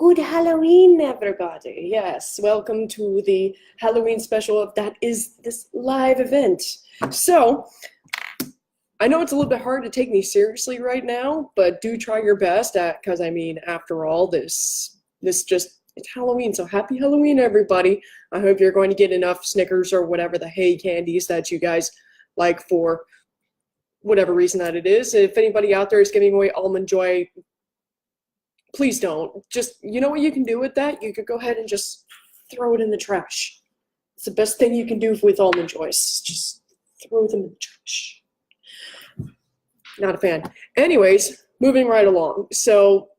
Good Halloween, everybody. Yes, welcome to the Halloween special that is this live event. So, I know it's a little bit hard to take me seriously right now, but do try your best because I mean, after all, it's Halloween, so happy Halloween, everybody. I hope you're going to get enough Snickers or whatever the hay candies that you guys like for whatever reason that it is. If anybody out there is giving away Almond Joy, please don't. Just, you know what you can do with that? You could go ahead and just throw it in the trash. It's the best thing you can do with Almond Joys. Just throw them in the trash. Not a fan. Anyways, moving right along. So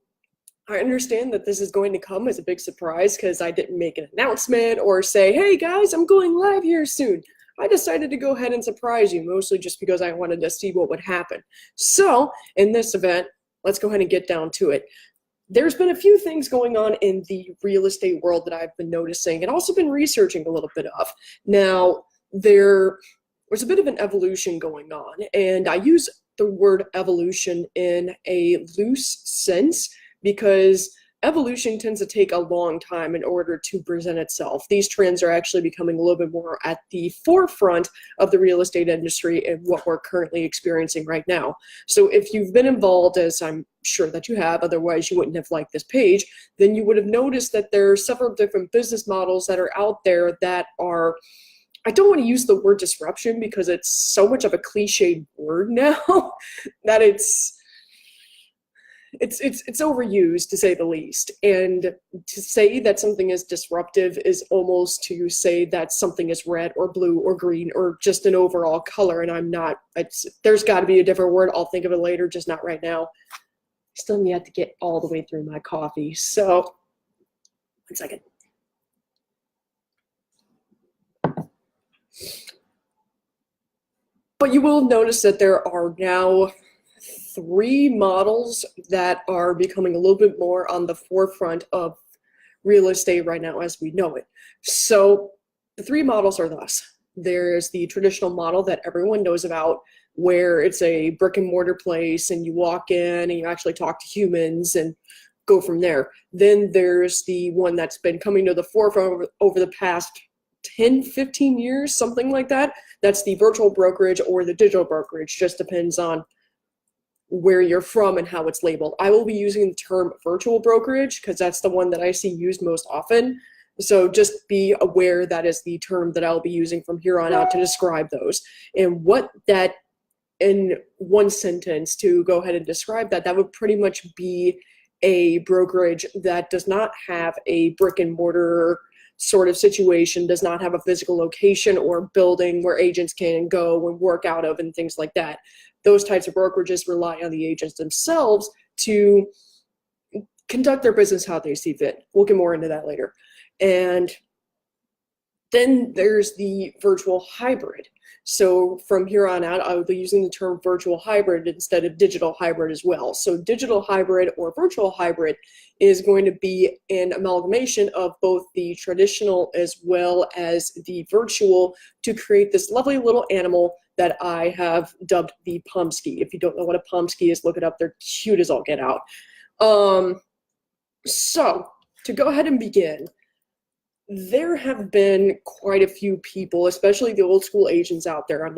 I understand that this is going to come as a big surprise because I didn't make an announcement or say, hey guys, I'm going live here soon. I decided to go ahead and surprise you, mostly just because I wanted to see what would happen. So in this event, let's go ahead and get down to it. There's been a few things going on in the real estate world that I've been noticing and also been researching a little bit of. Now, there's a bit of an evolution going on, and I use the word evolution in a loose sense because evolution tends to take a long time in order to present itself. These trends are actually becoming a little bit more at the forefront of the real estate industry and what we're currently experiencing right now. So if you've been involved, as I'm sure that you have, otherwise you wouldn't have liked this page, then you would have noticed that there are several different business models that are out there that are, I don't want to use the word disruption because it's so much of a cliched word now that it's overused, to say the least. And to say that something is disruptive is almost to say that something is red or blue or green or just an overall color. And I'm not, there's got to be a different word. I'll think of it later, just not right now. Still need to get all the way through my coffee. So, 1 second. But you will notice that there are now 3 models that are becoming a little bit more on the forefront of real estate right now as we know it. So the 3 models are thus. There's the traditional model that everyone knows about, where it's a brick and mortar place and you walk in and you actually talk to humans and go from there. Then there's the one that's been coming to the forefront over the past 10, 15 years, something like that. That's the virtual brokerage or the digital brokerage. Just depends on where you're from and how it's labeled. I will be using the term virtual brokerage because that's the one that I see used most often. So just be aware that is the term that I'll be using from here on out to describe those. And what that, in one sentence, to go ahead and describe that, that would pretty much be a brokerage that does not have a brick and mortar sort of situation, does not have a physical location or building where agents can go and work out of and things like that. Those types of brokerages rely on the agents themselves to conduct their business how they see fit. We'll get more into that later. And then there's the virtual hybrid. So from here on out, I will be using the term virtual hybrid instead of digital hybrid as well. So digital hybrid or virtual hybrid is going to be an amalgamation of both the traditional as well as the virtual to create this lovely little animal that I have dubbed the Pomsky. If you don't know what a Pomsky is, look it up. They're cute as all get out. So to go ahead and begin, there have been quite a few people, especially the old school agents out there.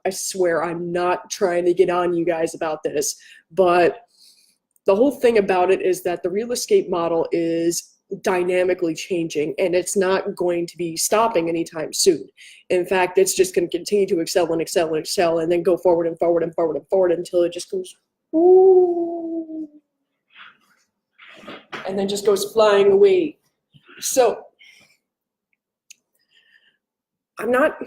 I swear I'm not trying to get on you guys about this, but the whole thing about it is that the real estate model is dynamically changing and it's not going to be stopping anytime soon. In fact, it's just going to continue to excel and excel and excel and then go forward and forward and forward and forward until it just goes, ooh, and then just goes flying away. So I'm not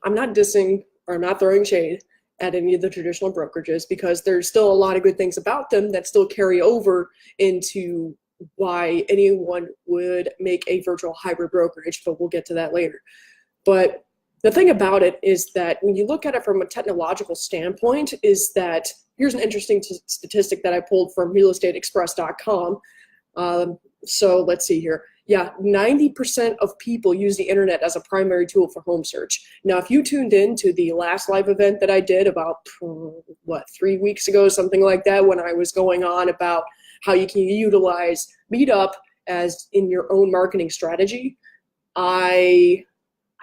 dissing or I'm not throwing shade at any of the traditional brokerages because there's still a lot of good things about them that still carry over into why anyone would make a virtual hybrid brokerage, but we'll get to that later. But the thing about it is that when you look at it from a technological standpoint is that here's an interesting statistic that I pulled from realestateexpress.com. So let's see here. Yeah, 90% of people use the internet as a primary tool for home search. Now, if you tuned in to the last live event that I did about, 3 weeks ago, something like that, when I was going on about how you can utilize Meetup as in your own marketing strategy. I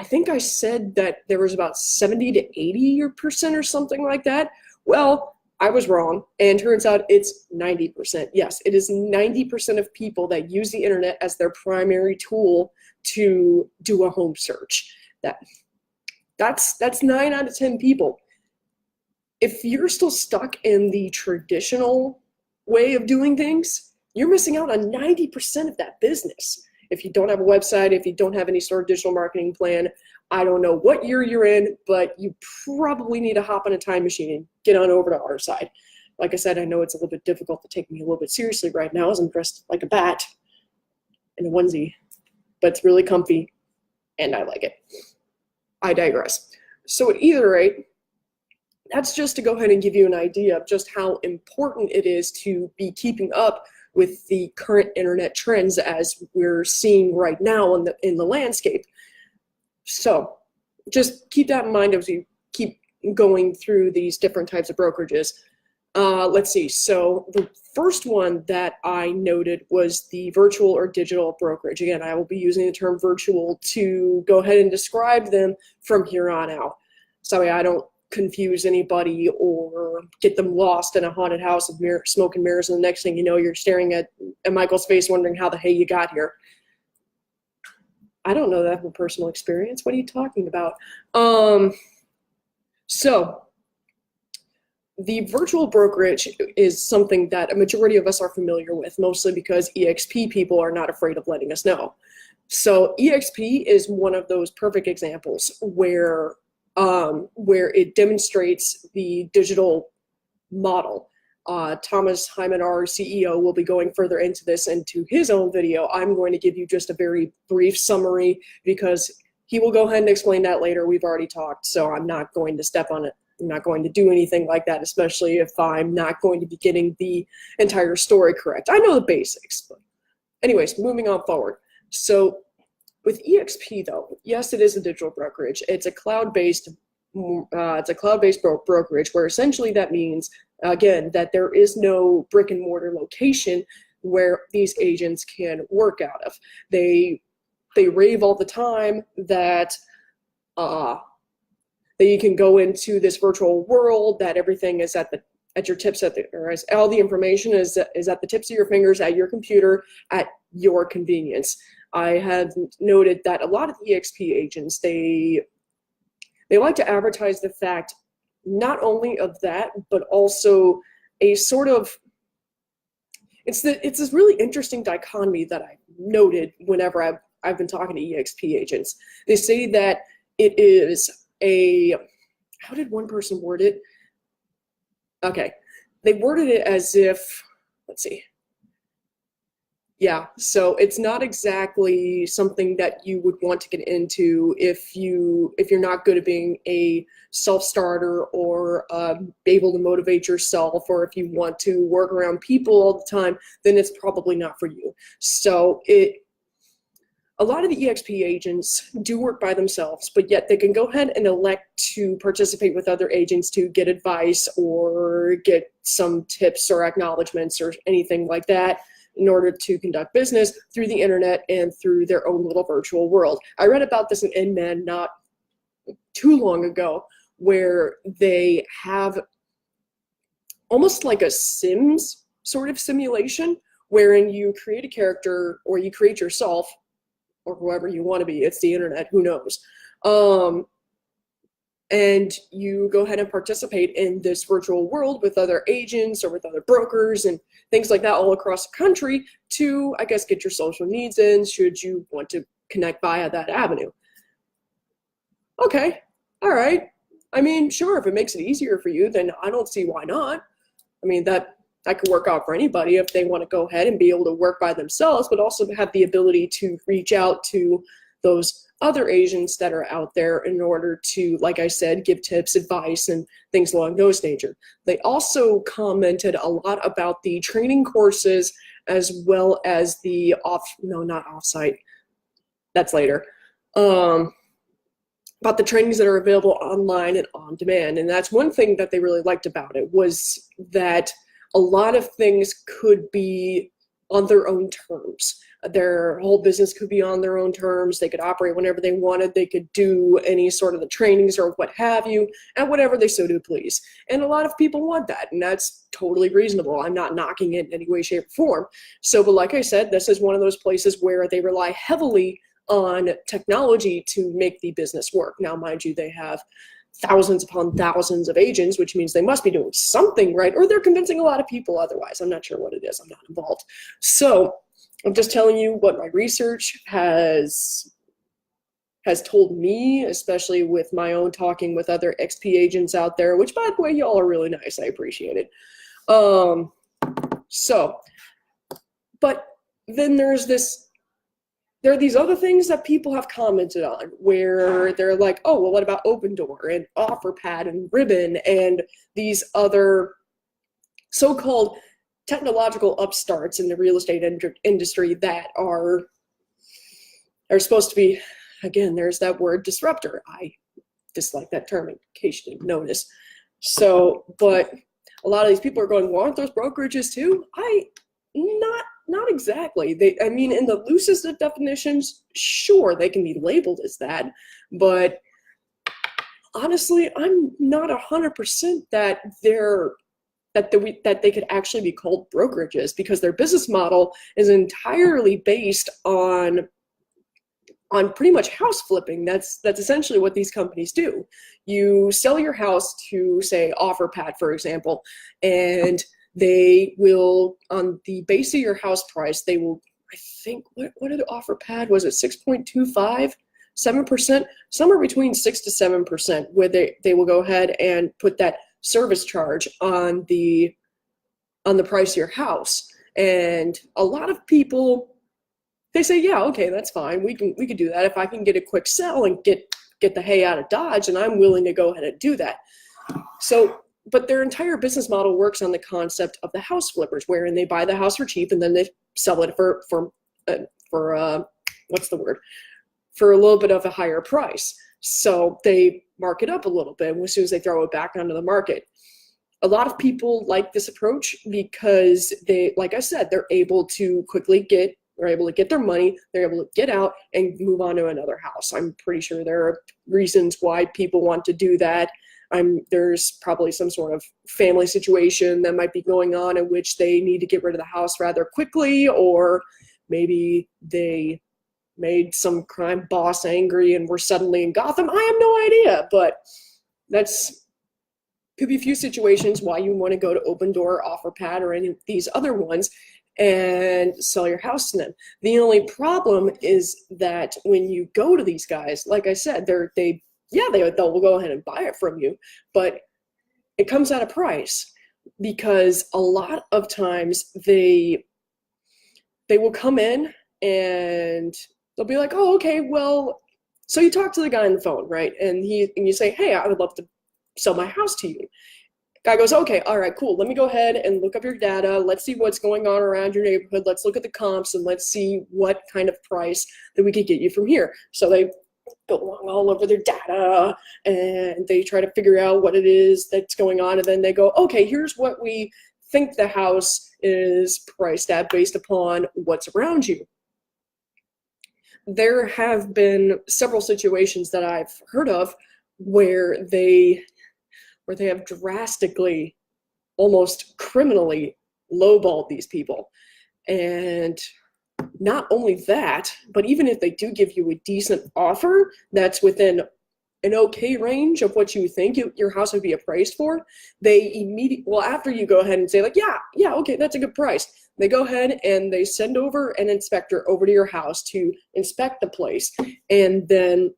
think I said that there was about 70 to 80% or something like that. Well, I was wrong, and turns out it's 90%. Yes, it is 90% of people that use the internet as their primary tool to do a home search. That's 9 out of 10 people. If you're still stuck in the traditional way of doing things, you're missing out on 90% of that business. If you don't have a website, if you don't have any sort of digital marketing plan, I don't know what year you're in, but you probably need to hop on a time machine and get on over to our side. Like I said, I know it's a little bit difficult to take me a little bit seriously right now as I'm dressed like a bat in a onesie, but it's really comfy and I like it. I digress. So at either rate, that's just to go ahead and give you an idea of just how important it is to be keeping up with the current internet trends as we're seeing right now in the landscape. So just keep that in mind as we keep going through these different types of brokerages. Let's see. So the first one that I noted was the virtual or digital brokerage. Again, I will be using the term virtual to go ahead and describe them from here on out. Sorry, I don't confuse anybody or get them lost in a haunted house of smoke and mirrors, and the next thing you know, you're staring at Michael's face wondering how the hey you got here. I don't know that from personal experience. What are you talking about? So the virtual brokerage is something that a majority of us are familiar with, mostly because EXP people are not afraid of letting us know. So EXP is one of those perfect examples where it demonstrates the digital model. Thomas Hyman, our CEO, will be going further into this into his own video. I'm going to give you just a very brief summary because he will go ahead and explain that later. We've already talked, so I'm not going to step on it. I'm not going to do anything like that, especially if I'm not going to be getting the entire story correct. I know the basics, but anyways, moving on forward. So with EXP though, yes, it is a digital brokerage. It's a cloud-based brokerage where essentially that means, again, that there is no brick and mortar location where these agents can work out of. They rave all the time that you can go into this virtual world, that everything is at your tips, or as all the information is at the tips of your fingers at your computer at your convenience. I have noted that a lot of EXP agents, they like to advertise the fact not only of that, but also a sort of, it's this really interesting dichotomy that I noted whenever I've been talking to EXP agents. They say that it is how did one person word it? Okay, they worded it as if, let's see. Yeah, so it's not exactly something that you would want to get into if you're not good at being a self-starter or able to motivate yourself, or if you want to work around people all the time, then it's probably not for you. So a lot of the EXP agents do work by themselves, but yet they can go ahead and elect to participate with other agents to get advice or get some tips or acknowledgments or anything like that in order to conduct business through the internet and through their own little virtual world. I read about this in Inman not too long ago, where they have almost like a Sims sort of simulation wherein you create a character, or you create yourself, or whoever you want to be. It's the internet, who knows? And you go ahead and participate in this virtual world with other agents or with other brokers and things like that all across the country to, I guess, get your social needs in should you want to connect via that avenue. Okay, all right. I mean, sure, if it makes it easier for you, then I don't see why not. I mean, that could work out for anybody if they want to go ahead and be able to work by themselves, but also have the ability to reach out to those other agents that are out there in order to, like I said, give tips, advice, and things along those nature. They also commented a lot about the training courses as well as the not offsite, that's later, about the trainings that are available online and on demand. And that's one thing that they really liked about it, was that a lot of things could be on their own terms, Their whole business could be on their own terms. They could operate whenever they wanted. They could do any sort of the trainings or what have you, and whatever they so do please. And a lot of people want that, and that's totally reasonable. I'm not knocking it in any way, shape, or form. So, but like I said, this is one of those places where they rely heavily on technology to make the business work. Now, mind you, they have thousands upon thousands of agents, which means they must be doing something right, or they're convincing a lot of people otherwise. I'm not sure what it is. I'm not involved. So I'm just telling you what my research has told me, especially with my own talking with other XP agents out there, which, by the way, y'all are really nice. I appreciate it. But then there are these other things that people have commented on where they're like, oh, well, what about Open Door and OfferPad and Ribbon and these other so-called technological upstarts in the real estate industry that are supposed to be, again, there's that word disruptor. I dislike that term in case you didn't notice. So, but a lot of these people are going, well, aren't those brokerages too? Not exactly. I mean, in the loosest of definitions, sure, they can be labeled as that, but honestly, I'm not 100% that they could actually be called brokerages, because their business model is entirely based on pretty much house flipping. That's essentially what these companies do. You sell your house to, say, OfferPad, for example, and they will, on the base of your house price, they will, I think, what did OfferPad, was it 6.25, 7%? Somewhere between 6 to 7%, where they will go ahead and put that service charge on the price of your house. And a lot of people, they say, yeah, okay, that's fine. We could do that. If I can get a quick sell and get the hay out of Dodge, and I'm willing to go ahead and do that. So, but their entire business model works on the concept of the house flippers, wherein they buy the house for cheap and then they sell it for what's the word? For a little bit of a higher price. So they mark it up a little bit as soon as they throw it back onto the market. A lot of people like this approach because they, like I said, they're able to get their money, they're able to get out and move on to another house. I'm pretty sure there are reasons why people want to do that. There's probably some sort of family situation that might be going on in which they need to get rid of the house rather quickly, or maybe they made some crime boss angry and we're suddenly in Gotham. I have no idea, but could be a few situations why you want to go to Open Door, OfferPad, or any of these other ones and sell your house to them. The only problem is that when you go to these guys, like I said, they'll go ahead and buy it from you, but it comes at a price, because a lot of times they will come in and they'll be like, oh, okay, well, so you talk to the guy on the phone, right? And you say, hey, I would love to sell my house to you. Guy goes, okay, all right, cool. Let me go ahead and look up your data. Let's see what's going on around your neighborhood. Let's look at the comps and let's see what kind of price that we could get you from here. So they go along all over their data and they try to figure out what it is that's going on. And then they go, okay, here's what we think the house is priced at based upon what's around you. There have been several situations that I've heard of where they have drastically, almost criminally lowballed these people. And not only that, but even if they do give you a decent offer that's within an okay range of what you think your house would be appraised for, they after you go ahead and say like, yeah, okay, that's a good price, they go ahead and they send over an inspector over to your house to inspect the place. And then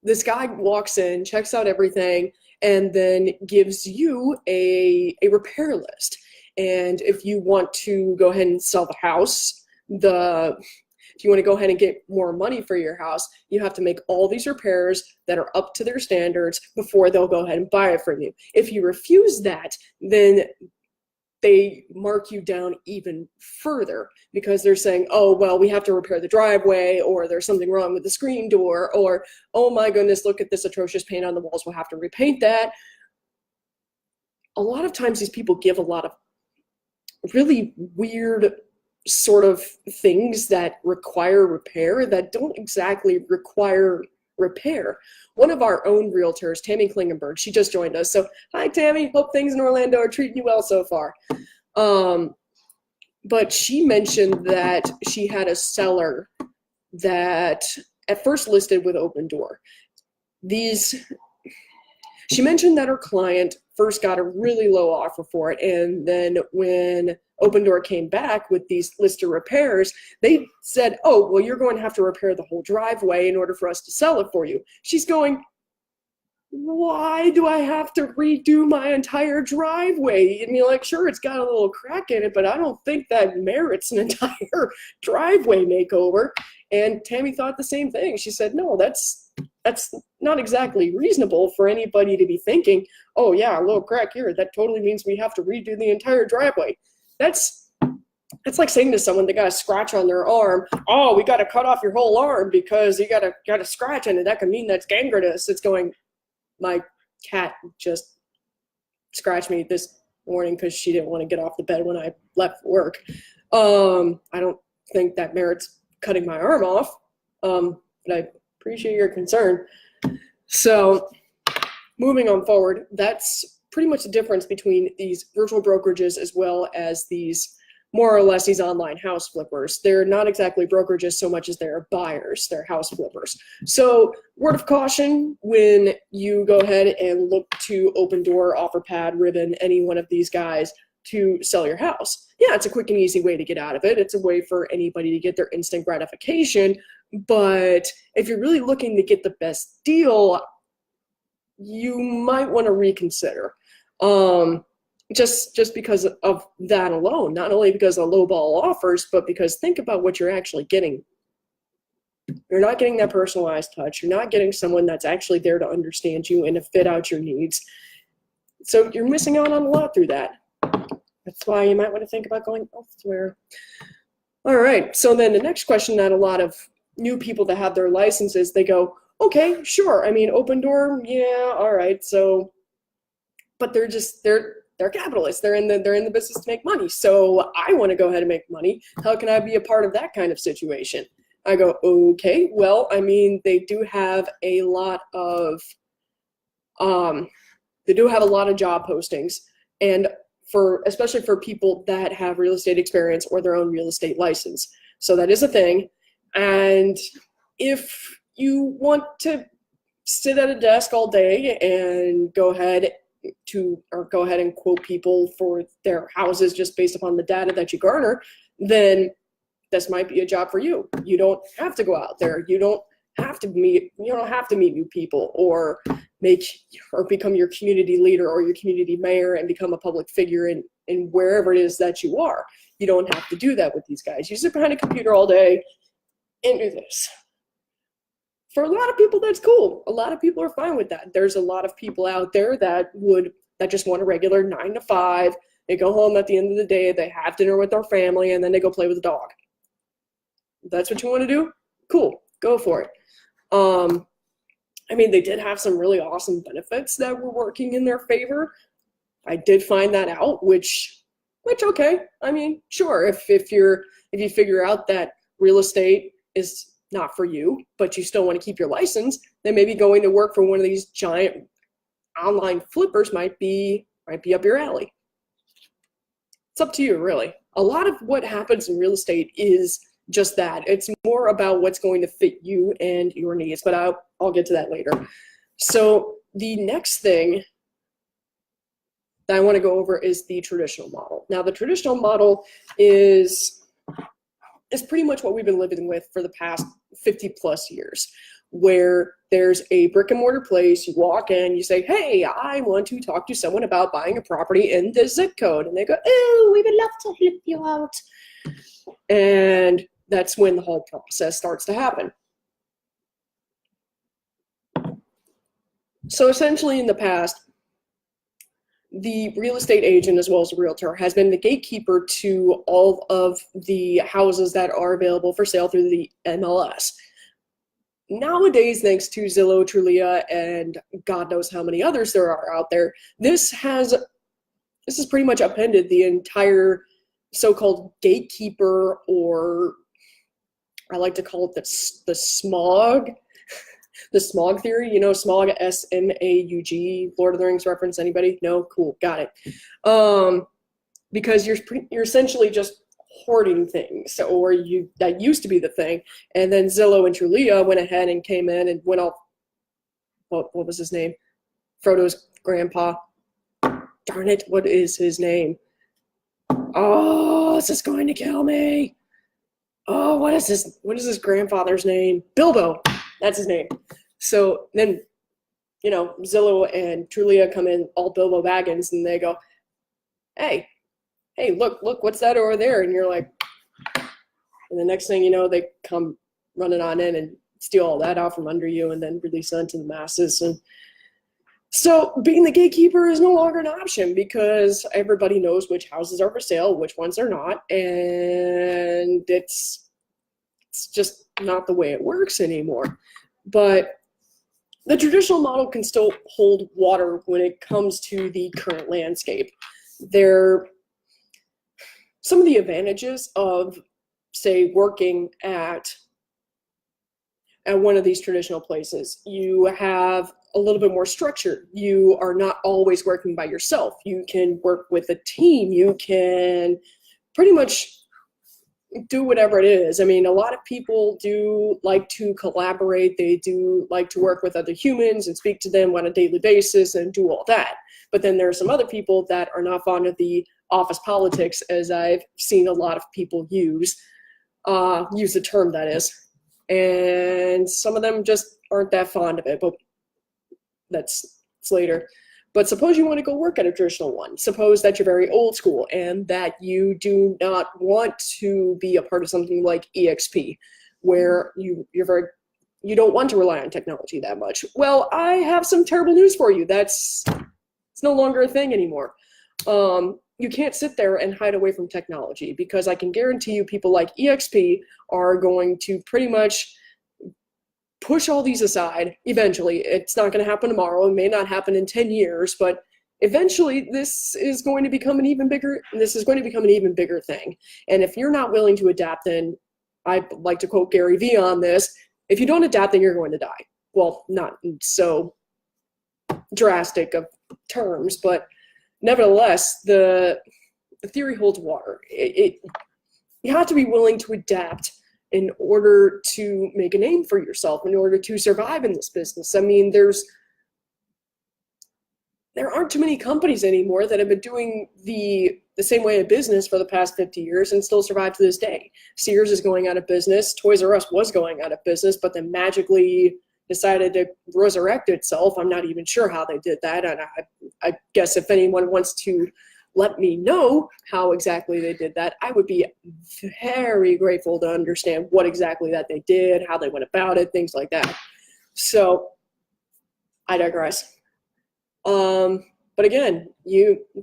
this guy walks in, checks out everything, and then gives you a repair list. And if you want to go ahead and sell the house, if you want to go ahead and get more money for your house, you have to make all these repairs that are up to their standards before they'll go ahead and buy it from you. If you refuse that, then they mark you down even further, because they're saying, oh, well, we have to repair the driveway, or there's something wrong with the screen door, or, oh my goodness, look at this atrocious paint on the walls, we'll have to repaint that. A lot of times these people give a lot of really weird sort of things that require repair that don't exactly require repair. One of our own realtors, Tammy Klingenberg, she just joined us. So hi, Tammy. Hope things in Orlando are treating you well so far. But she mentioned that she had a seller that at first listed with Open Door. She mentioned that her client first got a really low offer for it, and then when Open Door came back with these list of repairs, they said, oh, well, you're going to have to repair the whole driveway in order for us to sell it for you. She's going, why do I have to redo my entire driveway? And you're like, sure, it's got a little crack in it, but I don't think that merits an entire driveway makeover. And Tammy thought the same thing. She said, no, that's not exactly reasonable for anybody to be thinking, oh yeah, a little crack here, that totally means we have to redo the entire driveway. That's like saying to someone, they got a scratch on their arm, oh, we got to cut off your whole arm because you got a scratch in it. That could mean that's gangrenous. It's going, my cat just scratched me this morning because she didn't want to get off the bed when I left for work. I don't think that merits cutting my arm off, but I appreciate your concern. So moving on forward, that's pretty much the difference between these virtual brokerages as well as these more or less these online house flippers. They're not exactly brokerages so much as they're buyers, they're house flippers. So word of caution when you go ahead and look to Open Door, OfferPad, Ribbon, any one of these guys to sell your house. Yeah, it's a quick and easy way to get out of it. It's a way for anybody to get their instant gratification. But if you're really looking to get the best deal, you might want to reconsider. Just because of that alone, not only because of lowball offers, but because think about what you're actually getting. You're not getting that personalized touch. You're not getting someone that's actually there to understand you and to fit out your needs. So you're missing out on a lot through that. That's why you might want to think about going elsewhere. All right, so then the next question that a lot of new people that have their licenses, they go, okay, sure. I mean, Open Door, yeah, all right. So, but they're capitalists. They're in the business to make money. So I want to go ahead and make money. How can I be a part of that kind of situation? I go, okay, well, I mean, they do have a lot of job postings, and especially for people that have real estate experience or their own real estate license. So that is a thing. And if you want to sit at a desk all day and go ahead and quote people for their houses just based upon the data that you garner, then this might be a job for you. You don't have to go out there. You don't have to meet new people or become your community leader or your community mayor and become a public figure in wherever it is that you are. You don't have to do that with these guys. You sit behind a computer all day and do this. For a lot of people, that's cool. A lot of people are fine with that. There's a lot of people out there that just want a regular 9 to 5. They go home at the end of the day, they have dinner with their family, and then they go play with the dog. If that's what you want to do? Cool, go for it. I mean, they did have some really awesome benefits that were working in their favor. I did find that out, which okay. I mean, sure, if you figure out that real estate is not for you, but you still want to keep your license, then maybe going to work for one of these giant online flippers might be up your alley. It's up to you, really. A lot of what happens in real estate is just that. It's more about what's going to fit you and your needs, but I'll get to that later. So the next thing that I want to go over is the traditional model. Now, the traditional model is pretty much what we've been living with for the past 50 plus years, where there's a brick and mortar place, you walk in, you say, hey, I want to talk to someone about buying a property in this zip code. And they go, oh, we would love to help you out. And that's when the whole process starts to happen. So essentially in the past, the real estate agent as well as the realtor has been the gatekeeper to all of the houses that are available for sale through the MLS. Nowadays, thanks to Zillow, Trulia, and God knows how many others there are out there, this has pretty much upended the entire so-called gatekeeper, or I like to call it the smog. The smog theory, you know, smog, SMAUG, Lord of the Rings reference, anybody? No? Cool, got it. Because you're essentially just hoarding things, or that used to be the thing, and then Zillow and Trulia went ahead and came in and went off, what was his name? Frodo's grandpa. Darn it, what is his name? Oh, this is going to kill me. Oh, what is his grandfather's name? Bilbo, that's his name. So then, you know, Zillow and Trulia come in, all Bilbo Baggins, and they go, hey, look, what's that over there? And you're like, and the next thing you know, they come running on in and steal all that out from under you and then release it to the masses. And so being the gatekeeper is no longer an option, because everybody knows which houses are for sale, which ones are not, and it's just not the way it works anymore. But the traditional model can still hold water when it comes to the current landscape. Some of the advantages of, say, working at one of these traditional places: you have a little bit more structure. You are not always working by yourself. You can work with a team. You can pretty much do whatever it is. I mean, a lot of people do like to collaborate. They do like to work with other humans and speak to them on a daily basis and do all that. But then there are some other people that are not fond of the office politics, as I've seen a lot of people use the term, that is. And some of them just aren't that fond of it, but that's later. But suppose you want to go work at a traditional one. Suppose that you're very old school and that you do not want to be a part of something like EXP, where you don't want to rely on technology that much. Well, I have some terrible news for you. It's no longer a thing anymore. You can't sit there and hide away from technology, because I can guarantee you people like EXP are going to pretty much push all these aside eventually. It's not going to happen tomorrow. It may not happen in 10 years, but eventually this is going to become an even bigger thing. And if you're not willing to adapt, then I'd like to quote Gary Vee on this: if you don't adapt, then you're going to die. Well, not so drastic of terms, but nevertheless, the theory holds water. You have to be willing to adapt in order to make a name for yourself, in order to survive in this business. I mean, there aren't too many companies anymore that have been doing the same way of business for the past 50 years and still survive to this day. Sears is going out of business. Toys R Us was going out of business, but then magically decided to resurrect itself. I'm not even sure how they did that, and I guess if anyone wants to let me know how exactly they did that, I would be very grateful to understand what exactly that they did, how they went about it, things like that. So I digress. But again,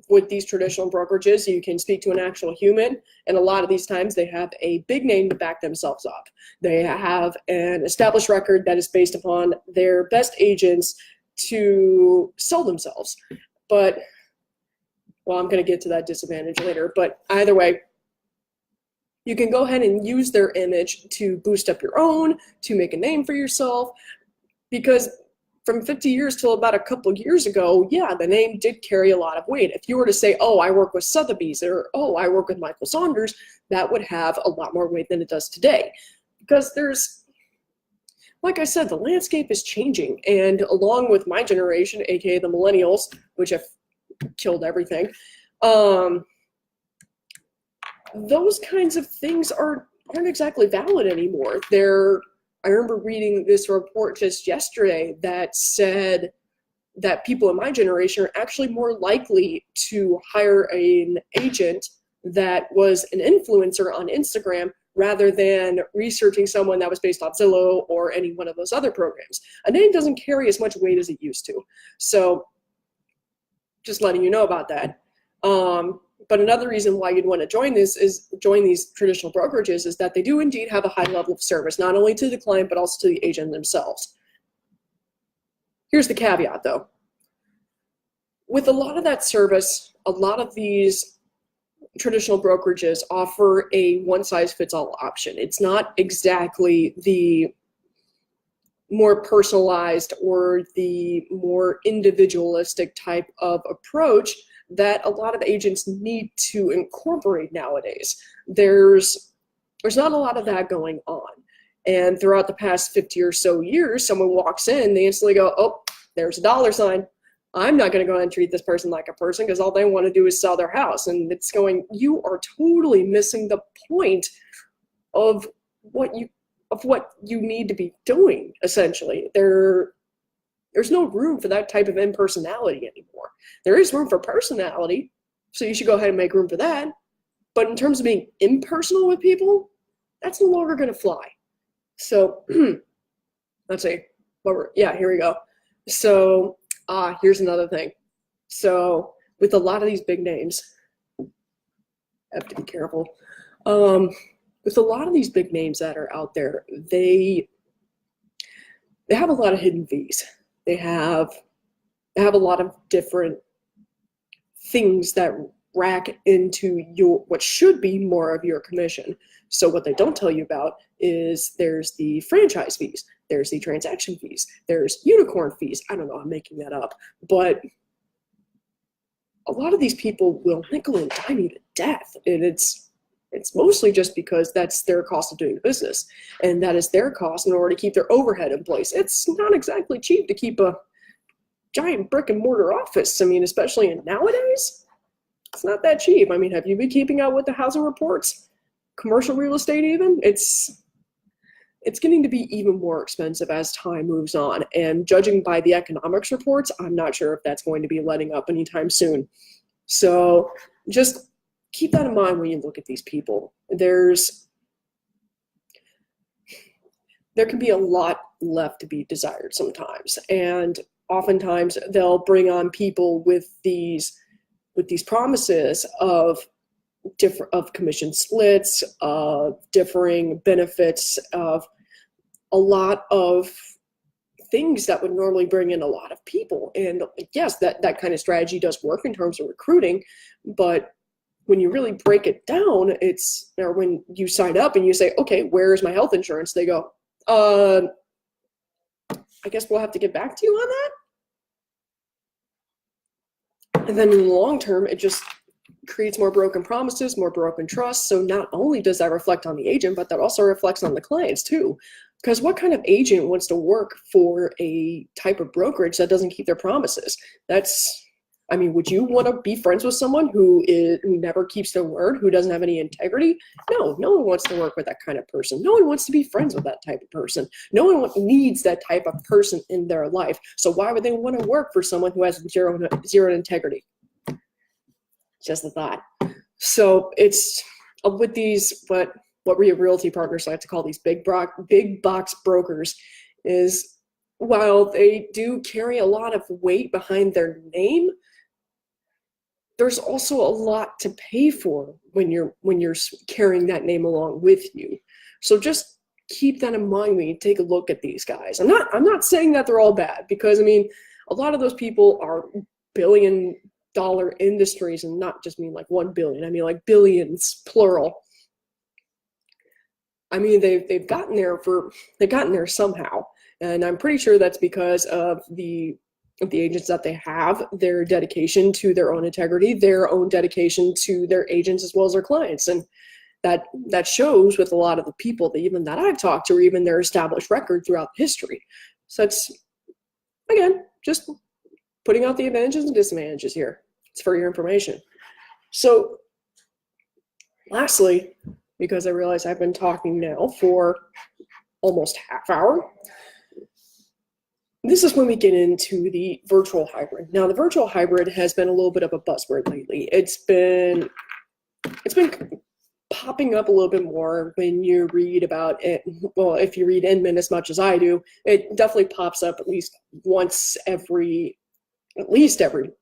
with these traditional brokerages, you can speak to an actual human, and a lot of these times they have a big name to back themselves up. They have an established record that is based upon their best agents to sell themselves. But, well, I'm going to get to that disadvantage later, but either way, you can go ahead and use their image to boost up your own, to make a name for yourself, because from 50 years till about a couple of years ago, yeah, the name did carry a lot of weight. If you were to say, oh, I work with Sotheby's, or oh, I work with Michael Saunders, that would have a lot more weight than it does today. Because like I said, the landscape is changing. And along with my generation, aka the millennials, which have killed everything, those kinds of things aren't exactly valid anymore. I remember reading this report just yesterday that said that people in my generation are actually more likely to hire an agent that was an influencer on Instagram rather than researching someone that was based off Zillow or any one of those other programs. A name doesn't carry as much weight as it used to. So just letting you know about that. But another reason why you'd want to join these traditional brokerages is that they do indeed have a high level of service, not only to the client, but also to the agent themselves. Here's the caveat though. With a lot of that service, a lot of these traditional brokerages offer a one-size-fits-all option. It's not exactly the more personalized or the more individualistic type of approach that a lot of agents need to incorporate nowadays. There's not a lot of that going on. And throughout the past 50 or so years, someone walks in, they instantly go, oh, there's a dollar sign. I'm not going to go ahead and treat this person like a person because all they want to do is sell their house. And it's going, you are totally missing the point of what you need to be doing, essentially. There's no room for that type of impersonality anymore. There is room for personality, so you should go ahead and make room for that. But in terms of being impersonal with people, that's no longer going to fly. So let's see. Yeah, here we go. So here's another thing. So with a lot of these big names, I have to be careful. With a lot of these big names that are out there, they have a lot of hidden fees. They have a lot of different things that rack into what should be more of your commission. So what they don't tell you about is there's the franchise fees, there's the transaction fees, there's unicorn fees. I don't know, I'm making that up. But a lot of these people will nickel and dime you to death. And it's mostly just because that's their cost of doing business. And that is their cost in order to keep their overhead in place. It's not exactly cheap to keep a giant brick and mortar office. I mean, especially nowadays, it's not that cheap. I mean, have you been keeping up with the housing reports? Commercial real estate even? It's getting to be even more expensive as time moves on. And judging by the economics reports, I'm not sure if that's going to be letting up anytime soon. So just keep that in mind when you look at these people. There can be a lot left to be desired sometimes. And oftentimes they'll bring on people with these promises of commission splits, of differing benefits, of a lot of things that would normally bring in a lot of people. And yes, that kind of strategy does work in terms of recruiting, but when you really break it down, or when you sign up and you say, okay, where's my health insurance? They go, I guess we'll have to get back to you on that. And then in the long term, it just creates more broken promises, more broken trust. So not only does that reflect on the agent, but that also reflects on the clients too. Because what kind of agent wants to work for a type of brokerage that doesn't keep their promises? Would you want to be friends with someone who never keeps their word, who doesn't have any integrity? No one wants to work with that kind of person. No one wants to be friends with that type of person. No one needs that type of person in their life. So why would they want to work for someone who has zero integrity? Just a thought. So it's with these, what we at Realty Partners like to call these big box brokers, is while they do carry a lot of weight behind their name, there's also a lot to pay for when you're carrying that name along with you. So just keep that in mind when you take a look at these guys. I'm not saying that they're all bad, because a lot of those people are billion-dollar industries, and not just mean like 1 billion. I mean like billions, plural. They've gotten there somehow, and I'm pretty sure that's because of the agents that they have, their dedication to their own integrity, their own dedication to their agents as well as their clients. And that shows with a lot of the people that I've talked to, or even their established record throughout history. So it's, again, just putting out the advantages and disadvantages here. It's for your information. So lastly, because I realize I've been talking now for almost half hour, this is when we get into the virtual hybrid. Now, the virtual hybrid has been a little bit of a buzzword lately. It's been popping up a little bit more when you read about it. Well, if you read Inman as much as I do, it definitely pops up at least every, it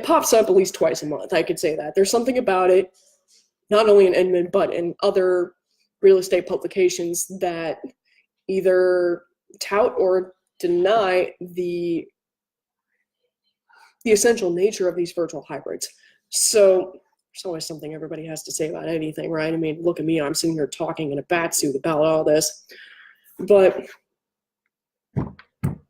pops up at least twice a month. I could say that. There's something about it, not only in Inman, but in other real estate publications that either tout or deny the essential nature of these virtual hybrids. So there's always something everybody has to say about anything, right? I mean, look at me, I'm sitting here talking in a bat suit about all this. But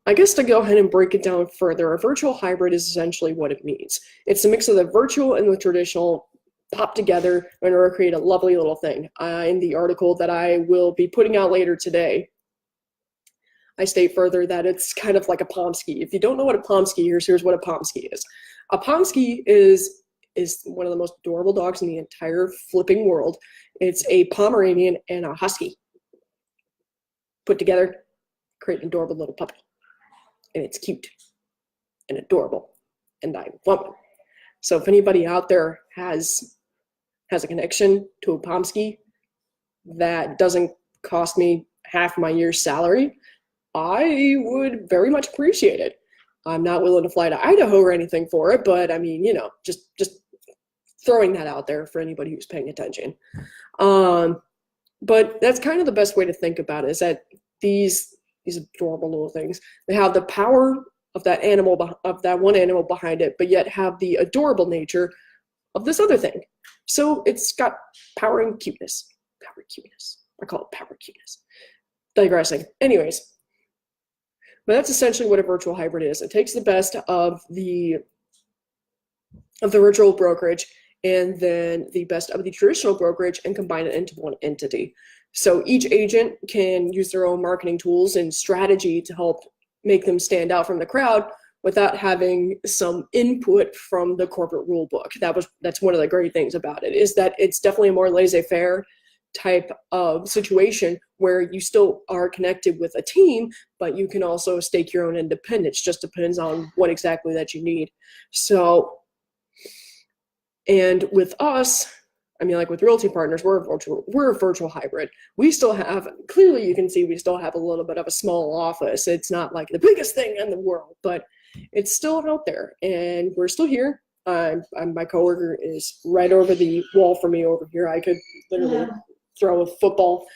I guess to go ahead and break it down further, a virtual hybrid is essentially what it means. It's a mix of the virtual and the traditional popped together in order to create a lovely little thing. In the article that I will be putting out later today, I state further that it's kind of like a Pomsky. If you don't know what a Pomsky is, here's what a Pomsky is. A Pomsky is one of the most adorable dogs in the entire flipping world. It's a Pomeranian and a Husky put together, create an adorable little puppy. And it's cute and adorable, and I want one. So if anybody out there has a connection to a Pomsky that doesn't cost me half my year's salary, I would very much appreciate it. I'm not willing to fly to Idaho or anything for it, but I mean, you know, just throwing that out there for anybody who's paying attention. But that's kind of the best way to think about it, is that these adorable little things, they have the power of that animal, of that one animal behind it, but yet have the adorable nature of this other thing. So it's got power and cuteness. Power cuteness. I call it power cuteness. Digressing. Anyways, but that's essentially what a virtual hybrid is. It takes the best of the virtual brokerage and then the best of the traditional brokerage and combine it into one entity. So each agent can use their own marketing tools and strategy to help make them stand out from the crowd without having some input from the corporate rule book. That's one of the great things about it, is that it's definitely a more laissez-faire type of situation where you still are connected with a team, but you can also stake your own independence. Just depends on what exactly that you need. So, and with us, I mean, like with Realty Partners, we're a virtual hybrid. We still have, clearly you can see we still have a little bit of a small office. It's not like the biggest thing in the world, but it's still out there, and we're still here. My coworker is right over the wall from me over here. I could literally throw a football.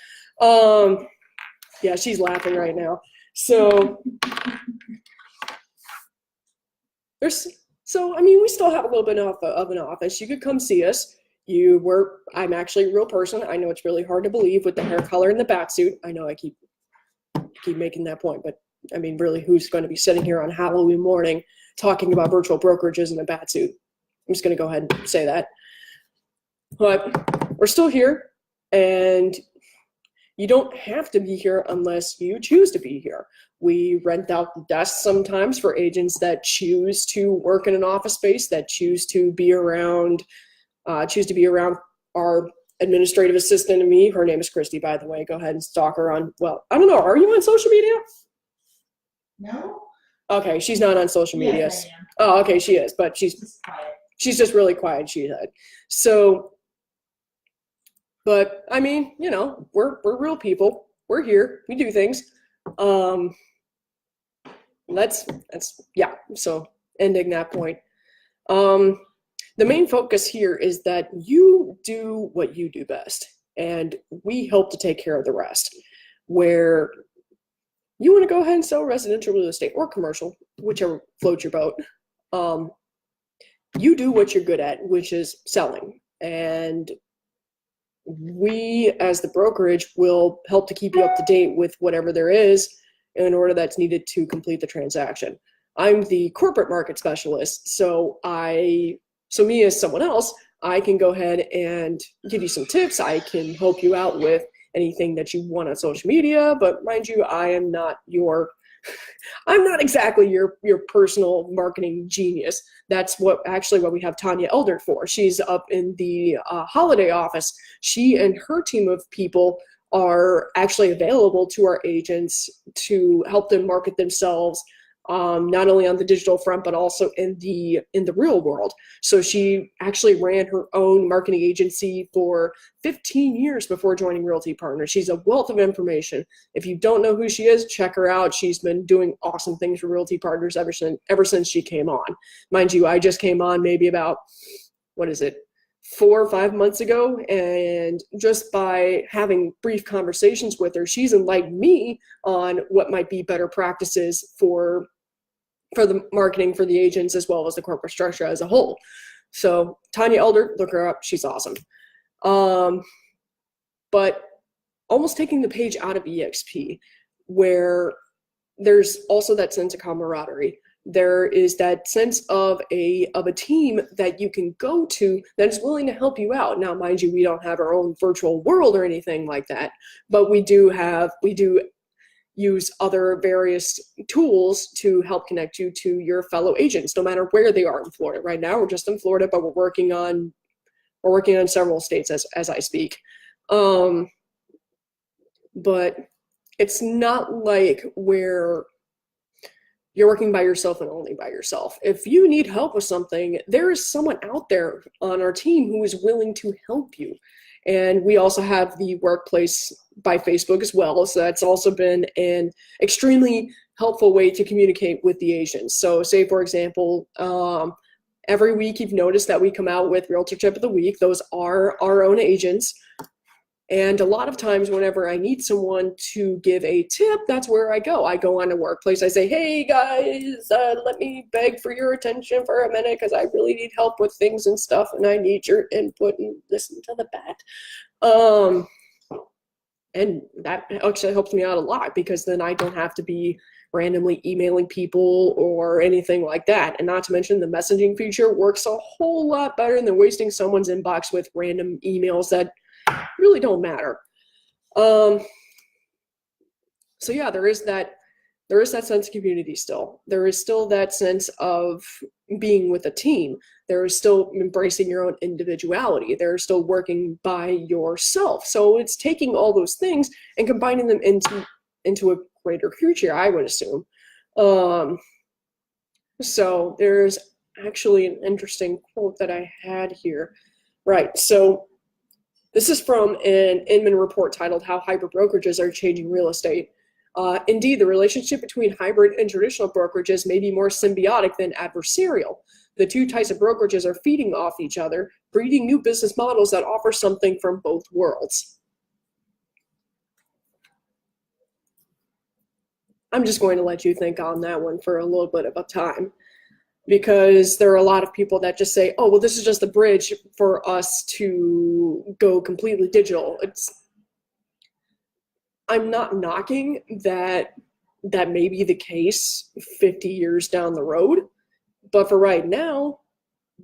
Yeah, she's laughing right now. So I mean, we still have a little bit of an office. You could come see us. I'm actually a real person. I know it's really hard to believe with the hair color and the bat suit. I know I keep making that point, but I mean, really, who's going to be sitting here on Halloween morning talking about virtual brokerages in a bat suit? I'm just going to go ahead and say that. But we're still here, and you don't have to be here unless you choose to be here. We rent out the desks sometimes for agents that choose to work in an office space, that choose to be around our administrative assistant and me. Her name is Christy, by the way. Go ahead and stalk her on, well, I don't know. Are you on social media? No. Okay, she's not on social media. Yes, I am. Oh, okay, she is, but she's just really quiet, she said. So, but I mean, you know, we're real people. We're here. We do things. Yeah. So ending that point. The main focus here is that you do what you do best, and we help to take care of the rest. Where you want to go ahead and sell residential real estate or commercial, whichever floats your boat, you do what you're good at, which is selling. And we, as the brokerage, will help to keep you up to date with whatever there is in order that's needed to complete the transaction. I'm the corporate market specialist, so me as someone else, I can go ahead and give you some tips. I can help you out with anything that you want on social media, but mind you, I'm not exactly your personal marketing genius. That's what we have Tanya Eldert for. She's up in the holiday office. She and her team of people are actually available to our agents to help them market themselves, not only on the digital front, but also in the real world. So she actually ran her own marketing agency for 15 years before joining Realty Partners. She's a wealth of information. If you don't know who she is, check her out. She's been doing awesome things for Realty Partners ever since she came on. Mind you, I just came on maybe about, 4 or 5 months ago, and just by having brief conversations with her, she's enlightened me on what might be better practices for the marketing for the agents as well as the corporate structure as a whole. So Tanya Elder, look her up. She's awesome. But almost taking the page out of EXP, where there's also that sense of camaraderie. There is that sense of a team that you can go to that is willing to help you out. Now, mind you, we don't have our own virtual world or anything like that, but we do use other various tools to help connect you to your fellow agents, no matter where they are in Florida. Right now, we're just in Florida, but we're working on several states as I speak. But it's not like where you're working by yourself and only by yourself. If you need help with something, there is someone out there on our team who is willing to help you. And we also have the workplace by Facebook as well. So that's also been an extremely helpful way to communicate with the agents. So say, for example, every week you've noticed that we come out with Realtor Tip of the Week. Those are our own agents. And a lot of times whenever I need someone to give a tip, that's where I go. I go on a workplace. I say, hey guys, let me beg for your attention for a minute because I really need help with things and stuff and I need your input and listen to the bat. And that actually helps me out a lot because then I don't have to be randomly emailing people or anything like that. And not to mention the messaging feature works a whole lot better than wasting someone's inbox with random emails that really don't matter. So yeah, there is that sense of community still. There is still that sense of being with a team. There is still embracing your own individuality. There is still working by yourself. So it's taking all those things and combining them into a greater future, I would assume. So there's actually an interesting quote that I had here. Right, so this is from an Inman report titled How Hybrid Brokerages Are Changing Real Estate. Indeed, the relationship between hybrid and traditional brokerages may be more symbiotic than adversarial. The two types of brokerages are feeding off each other, breeding new business models that offer something from both worlds. I'm just going to let you think on that one for a little bit of a time, because there are a lot of people that just say, oh, well, this is just a bridge for us to go completely digital. I'm not knocking that may be the case 50 years down the road, but for right now,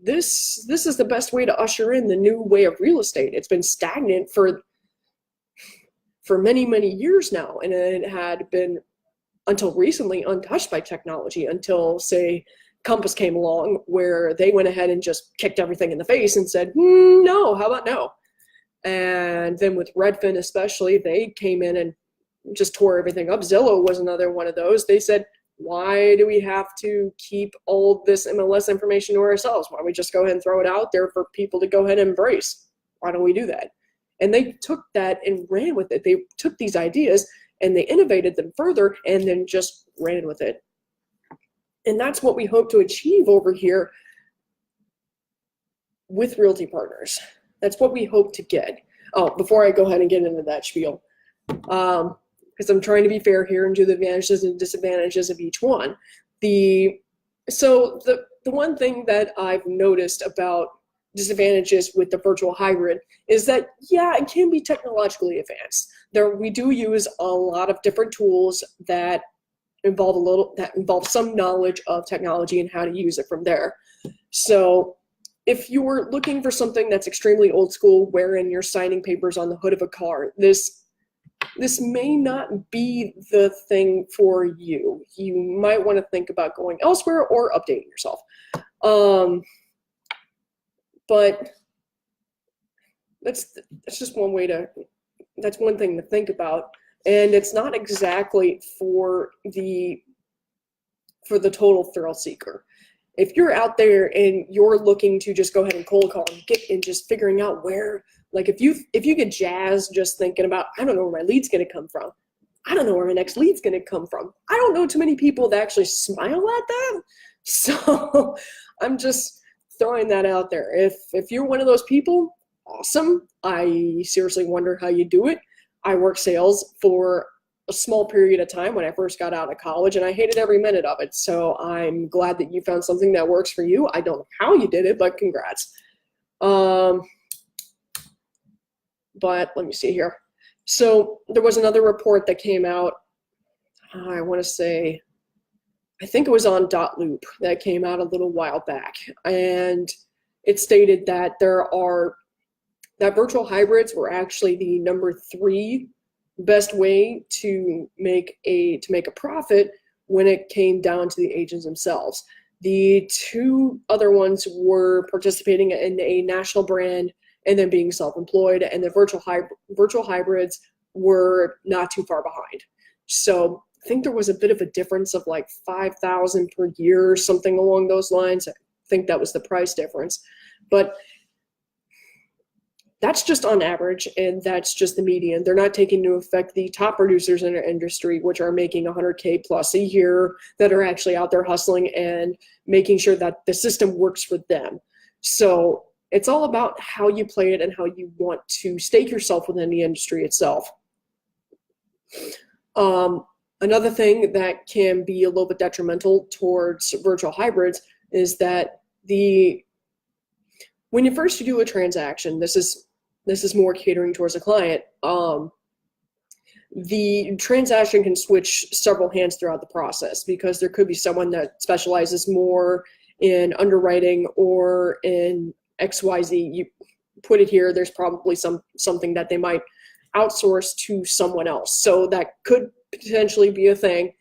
this is the best way to usher in the new way of real estate. It's been stagnant for many, many years now, and it had been until recently untouched by technology until, say, Compass came along, where they went ahead and just kicked everything in the face and said, no, how about no? And then with Redfin especially, they came in and just tore everything up. Zillow was another one of those. They said, why do we have to keep all this MLS information to ourselves? Why don't we just go ahead and throw it out there for people to go ahead and embrace? Why don't we do that? And they took that and ran with it. They took these ideas and they innovated them further and then just ran with it. And that's what we hope to achieve over here with Realty Partners. That's what we hope to get. Oh, before I go ahead and get into that spiel, because I'm trying to be fair here and do the advantages and disadvantages of each one. The one thing that I've noticed about disadvantages with the virtual hybrid is that, yeah, it can be technologically advanced. We do use a lot of different tools that involve some knowledge of technology and how to use it from there. So if you're looking for something that's extremely old school, wherein you're signing papers on the hood of a car, this may not be the thing for you. You might want to think about going elsewhere or updating yourself. But that's just one way that's one thing to think about. And it's not exactly for the total thrill seeker. If you're out there and you're looking to just go ahead and cold call and just figuring out where, like if you get jazzed just thinking about, I don't know where my lead's going to come from. I don't know where my next lead's going to come from. I don't know too many people that actually smile at that. So I'm just throwing that out there. If you're one of those people, awesome. I seriously wonder how you do it. I work sales for a small period of time when I first got out of college, and I hated every minute of it. So I'm glad that you found something that works for you. I don't know how you did it, but congrats. But let me see here. So there was another report that came out, I want to say, I think it was on Loop that came out a little while back. And it stated that that virtual hybrids were actually the number 3 best way to make a profit when it came down to the agents themselves. The 2 other ones were participating in a national brand and then being self-employed, and the virtual hybrids were not too far behind. So I think there was a bit of a difference of like $5,000 per year, something along those lines. I think that was the price difference, but that's just on average, and that's just the median. They're not taking into effect the top producers in our industry, which are making $100K plus a year, that are actually out there hustling and making sure that the system works for them. So it's all about how you play it and how you want to stake yourself within the industry itself. Another thing that can be a little bit detrimental towards virtual hybrids is that when you first do a transaction, this is more catering towards a client. The transaction can switch several hands throughout the process, because there could be someone that specializes more in underwriting or in XYZ. You put it here, there's probably something that they might outsource to someone else. So that could potentially be a thing,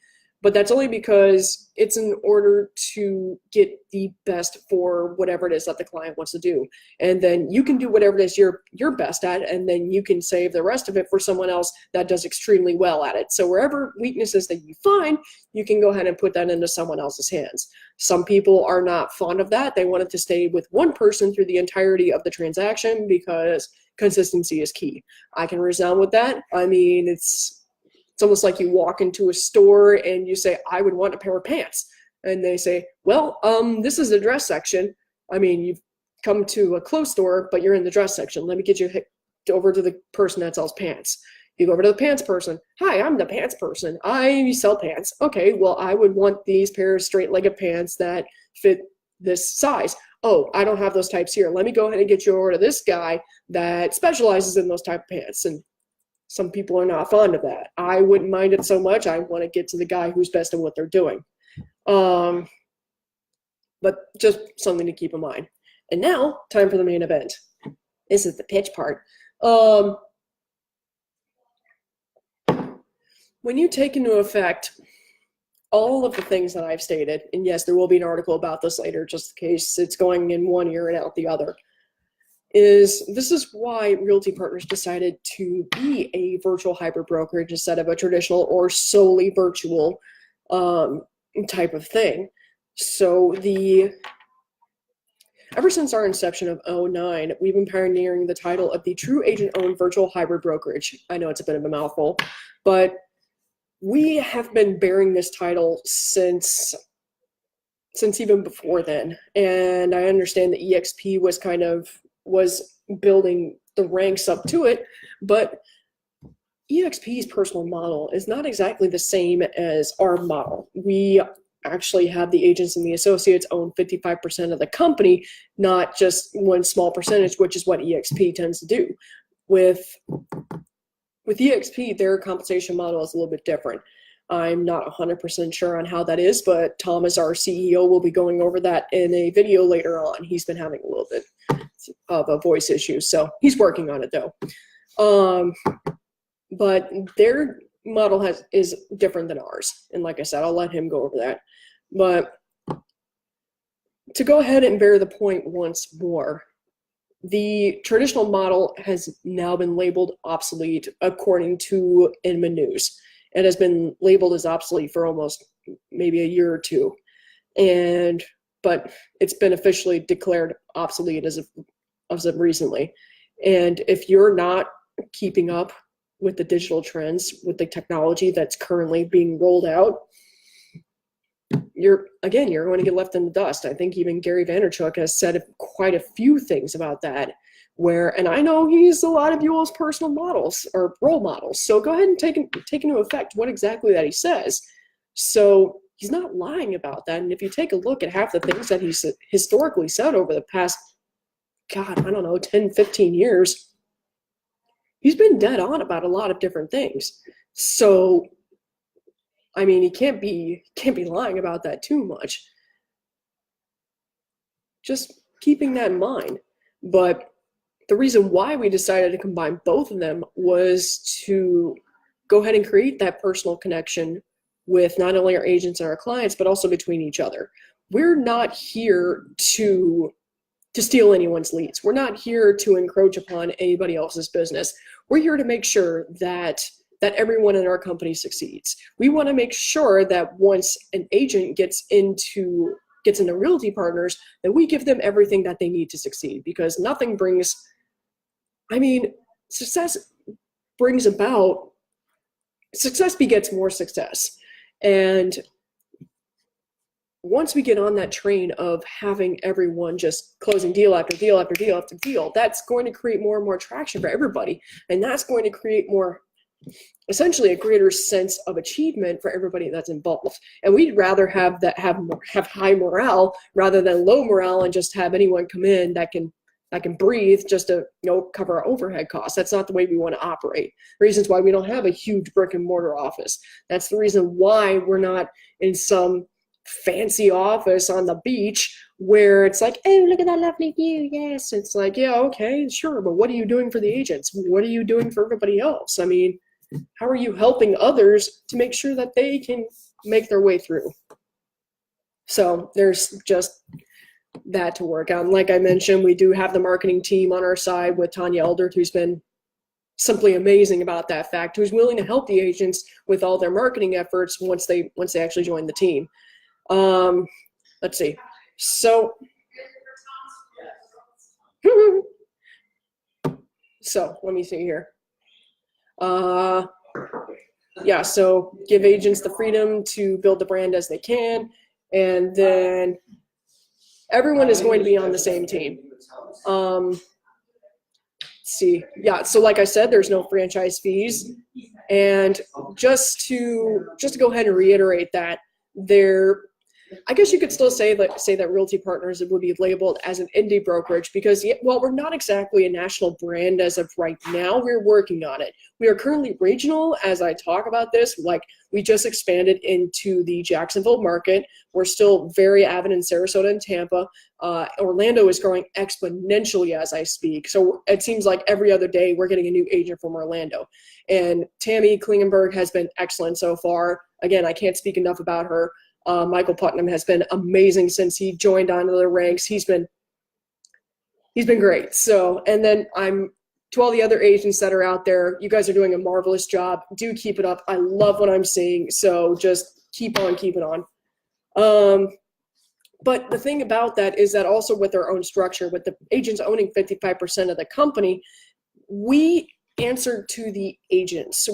but that's only because it's in order to get the best for whatever it is that the client wants to do. And then you can do whatever it is you're best at, and then you can save the rest of it for someone else that does extremely well at it. So wherever weaknesses that you find, you can go ahead and put that into someone else's hands. Some people are not fond of that. They want it to stay with one person through the entirety of the transaction, because consistency is key. I can resound with that. I mean, it's almost like you walk into a store and you say, I would want a pair of pants. And they say, well, this is the dress section. I mean, you've come to a clothes store, but you're in the dress section. Let me get you over to the person that sells pants. You go over to the pants person. Hi, I'm the pants person. I sell pants. Okay, well, I would want these pair of straight-legged pants that fit this size. Oh, I don't have those types here. Let me go ahead and get you over to this guy that specializes in those type of pants. And some people are not fond of that. I wouldn't mind it so much. I want to get to the guy who's best at what they're doing. But just something to keep in mind. And now, time for the main event. This is the pitch part. When you take into effect all of the things that I've stated, and yes, there will be an article about this later, just in case it's going in one ear and out the other, this is why Realty Partners decided to be a virtual hybrid brokerage instead of a traditional or solely virtual type of thing. So ever since our inception of 2009, we've been pioneering the title of the true agent-owned virtual hybrid brokerage. I know it's a bit of a mouthful, but we have been bearing this title since even before then. And I understand that EXP was building the ranks up to it, but EXP's personal model is not exactly the same as our model. We actually have the agents and the associates own 55% of the company, not just one small percentage, which is what EXP tends to do. With EXP, their compensation model is a little bit different. I'm not 100% sure on how that is, but Thomas, our CEO, will be going over that in a video later on. He's been having a little bit of a voice issue, so he's working on it though. But their model is different than ours, and like I said, I'll let him go over that. But to go ahead and bear the point once more, the traditional model has now been labeled obsolete according to Inman News. It has been labeled as obsolete for almost maybe a year or two, but it's been officially declared obsolete as of recently. And if you're not keeping up with the digital trends, with the technology that's currently being rolled out, you're going to get left in the dust. I think even Gary Vaynerchuk has said quite a few things about that, and I know he's a lot of you all's personal models or role models. So go ahead and take into effect what exactly that he says. So he's not lying about that. And if you take a look at half the things that he's historically said over the past, God, I don't know, 10, 15 years, he's been dead on about a lot of different things. So, I mean, he can't be lying about that too much. Just keeping that in mind. But the reason why we decided to combine both of them was to go ahead and create that personal connection with not only our agents and our clients, but also between each other. We're not here to steal anyone's leads. We're not here to encroach upon anybody else's business. We're here to make sure that everyone in our company succeeds. We want to make sure that once an agent gets into Realty Partners, that we give them everything that they need to succeed, because success begets more success. And once we get on that train of having everyone just closing deal after deal after deal after deal, that's going to create more and more traction for everybody. And that's going to create essentially a greater sense of achievement for everybody that's involved. And we'd rather have high morale rather than low morale, and just have anyone come in that can breathe just to cover our overhead costs. That's not the way we want to operate. Reasons why we don't have a huge brick and mortar office. That's the reason why we're not in some fancy office on the beach where it's like, oh, look at that lovely view. Yes. It's like, yeah, okay, sure. But what are you doing for the agents? What are you doing for everybody else? I mean, how are you helping others to make sure that they can make their way through? So there's just that to work on. Like I mentioned, we do have the marketing team on our side with Tanya Eldert, who's been simply amazing about that fact, who's willing to help the agents with all their marketing efforts once they actually join the team. Let's see. So, let me see here. Yeah, so give agents the freedom to build the brand as they can, and then everyone is going to be on the same team. Let's see. Yeah, so like I said, there's no franchise fees, and just to go ahead and reiterate that, I guess you could still say that Realty Partners would be labeled as an indie brokerage, because while we're not exactly a national brand as of right now, we're working on it. We are currently regional as I talk about this. Like, we just expanded into the Jacksonville market. We're still very avid in Sarasota and Tampa. Orlando is growing exponentially as I speak. So it seems like every other day we're getting a new agent from Orlando. And Tammy Klingenberg has been excellent so far. Again, I can't speak enough about her. Michael Putnam has been amazing since he joined onto the ranks. He's been great. So, and then to all the other agents that are out there, you guys are doing a marvelous job. Do keep it up. I love what I'm seeing. So just keep on keeping on. But the thing about that is that also with our own structure, with the agents owning 55% of the company, we answer to the agents.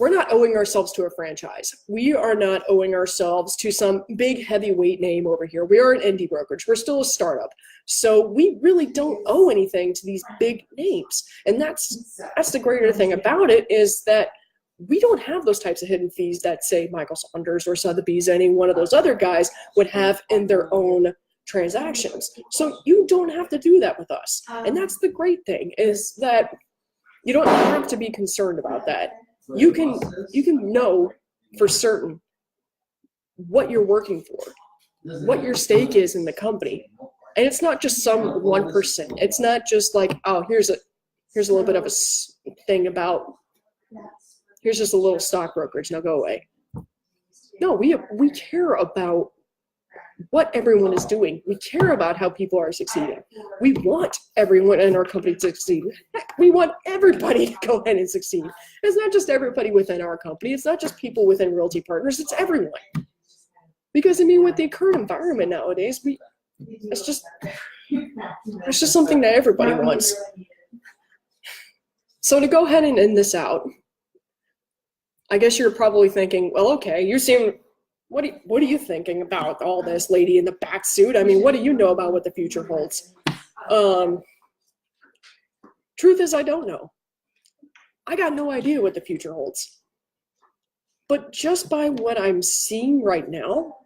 We're not owing ourselves to a franchise. We are not owing ourselves to some big heavyweight name over here. We are an indie brokerage. We're still a startup. So we really don't owe anything to these big names. And that's the greater thing about it, is that we don't have those types of hidden fees that, say, Michael Saunders or Sotheby's, any one of those other guys would have in their own transactions. So you don't have to do that with us. And that's the great thing, is that you don't have to be concerned about that. You can know for certain what you're working for, what your stake is in the company. And it's not just some 1%. It's not just like, oh, here's a little bit of a thing about, here's just a little stock brokerage, now go away. No, we care about what everyone is doing. We care about how people are succeeding. We want everyone in our company to succeed. We want everybody to go ahead and succeed. It's not just everybody within our company. It's not just people within Realty Partners. It's everyone. Because, I mean, with the current environment nowadays, it's just something that everybody wants. So to go ahead and end this out, I guess you're probably thinking, well, okay, what are you thinking about all this, lady in the back suit? I mean, what do you know about what the future holds? Truth is, I don't know. I got no idea what the future holds. But just by what I'm seeing right now,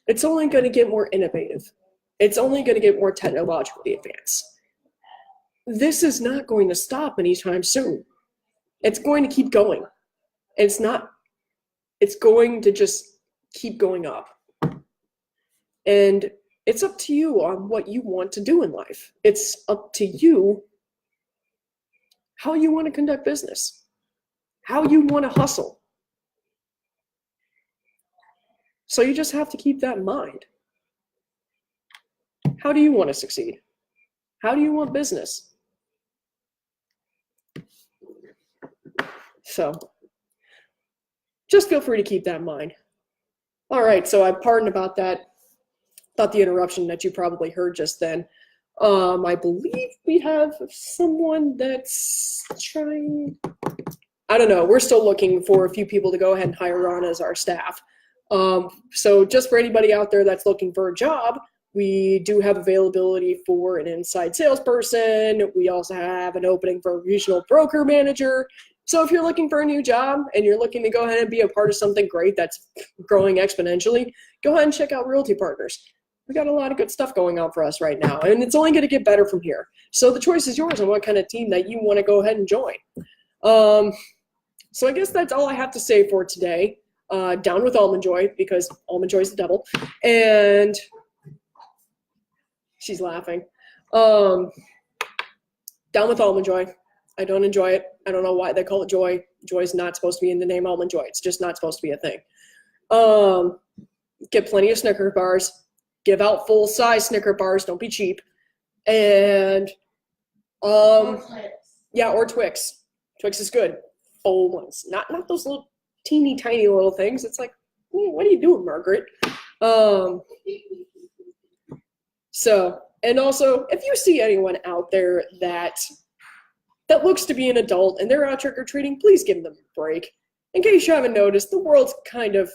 it's only going to get more innovative. It's only going to get more technologically advanced. This is not going to stop anytime soon. It's going to keep going. It's going to just keep going up. And it's up to you on what you want to do in life. It's up to you how you want to conduct business, how you want to hustle. So you just have to keep that in mind. How do you want to succeed? How do you want business? So just feel free to keep that in mind. All right, so I pardon about that, about the interruption that you probably heard just then. I believe we have someone that's trying, I don't know, we're still looking for a few people to go ahead and hire on as our staff. So just for anybody out there that's looking for a job, we do have availability for an inside salesperson. We also have an opening for a regional broker manager. So if you're looking for a new job and you're looking to go ahead and be a part of something great that's growing exponentially, go ahead and check out Realty Partners. We got a lot of good stuff going on for us right now, and it's only going to get better from here. So the choice is yours on what kind of team that you want to go ahead and join. So I guess that's all I have to say for today. Down with Almond Joy, because Almond Joy is the devil. And she's laughing. Down with Almond Joy. I don't enjoy it. I don't know why they call it joy. Joy is not supposed to be in the name Almond Joy. It's just not supposed to be a thing. Get plenty of Snicker bars. Give out full-size Snicker bars. Don't be cheap. And yeah, or Twix. Twix is good. Full ones, not those little teeny tiny little things. It's like, what are you doing, Margaret? So, and also, if you see anyone out there that looks to be an adult and they're out trick-or-treating, please give them a break. In case you haven't noticed, the world's kind of,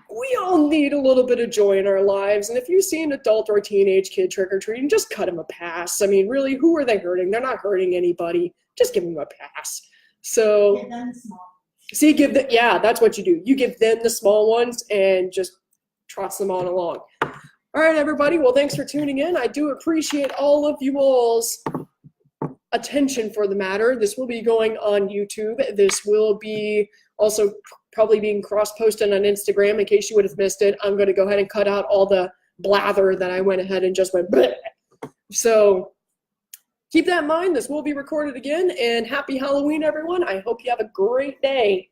we all need a little bit of joy in our lives. And if you see an adult or a teenage kid trick-or-treating, just cut them a pass. I mean, really, who are they hurting? They're not hurting anybody. Just give them a pass. So, Give them the small. see, yeah, that's what you do. You give them the small ones and just trot them on along. All right, everybody. Well, thanks for tuning in. I do appreciate all of you all's attention for the matter. This will be going on YouTube. This will be also probably being cross-posted on Instagram in case you would have missed it. I'm going to go ahead and cut out all the blather that I went ahead and just went bleh. So keep that in mind. This will be recorded again, and happy Halloween, everyone. I hope you have a great day.